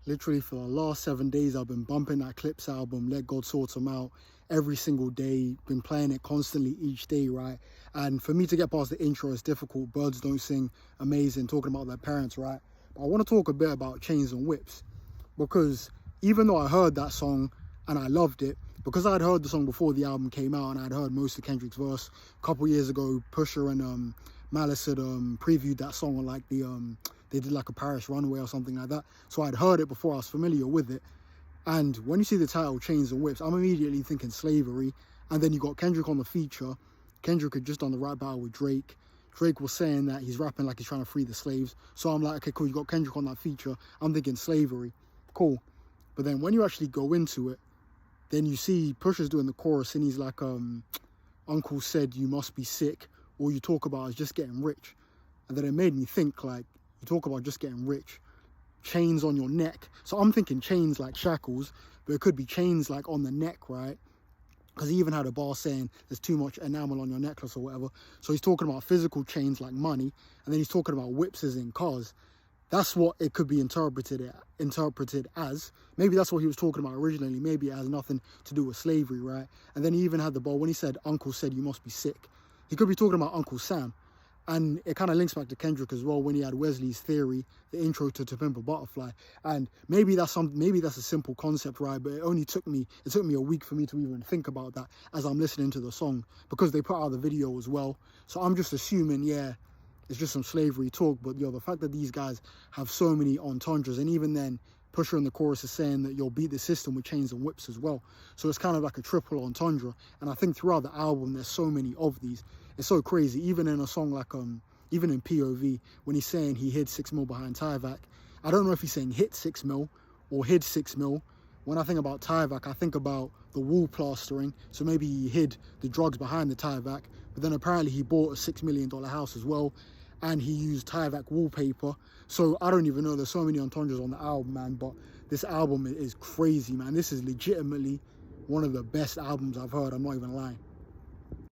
literally for the last 7 days, I've been bumping that Clips album, Let God Sort 'Em Out, every single day, been playing it constantly each day, right? And for me to get past the intro is difficult. Birds Don't Sing, amazing, talking about their parents, right? But I want to talk a bit about Chains and Whips, because even though I heard that song and I loved it, because I'd heard the song before the album came out and I'd heard most of Kendrick's verse a couple years ago. Pusha and Malice had previewed that song on like they did like a Paris runway or something like that. So I'd heard it before, I was familiar with it. And when you see the title Chains and Whips, I'm immediately thinking slavery. And then you got Kendrick on the feature. Kendrick had just done the rap battle with Drake. Drake was saying that he's rapping like he's trying to free the slaves. So I'm like, okay, cool, you got Kendrick on that feature. I'm thinking slavery. Cool. But then when you actually go into it, then you see Pusha's doing the chorus and he's like, Uncle said you must be sick. All you talk about is just getting rich. And then it made me think, like, you talk about just getting rich. Chains on your neck. So I'm thinking chains like shackles, but it could be chains like on the neck, right? Because he even had a bar saying there's too much enamel on your necklace or whatever. So he's talking about physical chains like money, and then he's talking about whips as in cars. That's what it could be interpreted as. Maybe that's what he was talking about originally. Maybe it has nothing to do with slavery, right? And then he even had the bar when he said, Uncle said you must be sick. He could be talking about Uncle Sam. And it kind of links back to Kendrick as well when he had Wesley's Theory, the intro to Pimp a Butterfly. And maybe that's a simple concept, right? But it took me a week for me to even think about that as I'm listening to the song, because they put out the video as well. So I'm just assuming, yeah, it's just some slavery talk. But the fact that these guys have so many entendres, and even then Pusha in the chorus is saying that you'll beat the system with chains and whips as well. So it's kind of like a triple entendre. And I think throughout the album, there's so many of these. It's so crazy. Even in a song like, even in POV, when he's saying he hid 6 mil behind Tyvek, I don't know if he's saying hit 6 mil or hid 6 mil. When I think about Tyvek, I think about the wall plastering. So maybe he hid the drugs behind the Tyvek, but then apparently he bought a $6 million house as well. And he used Tyvek wallpaper. So I don't even know, there's so many entendres on the album, man. But this album is crazy, man. This is legitimately one of the best albums I've heard, I'm not even lying.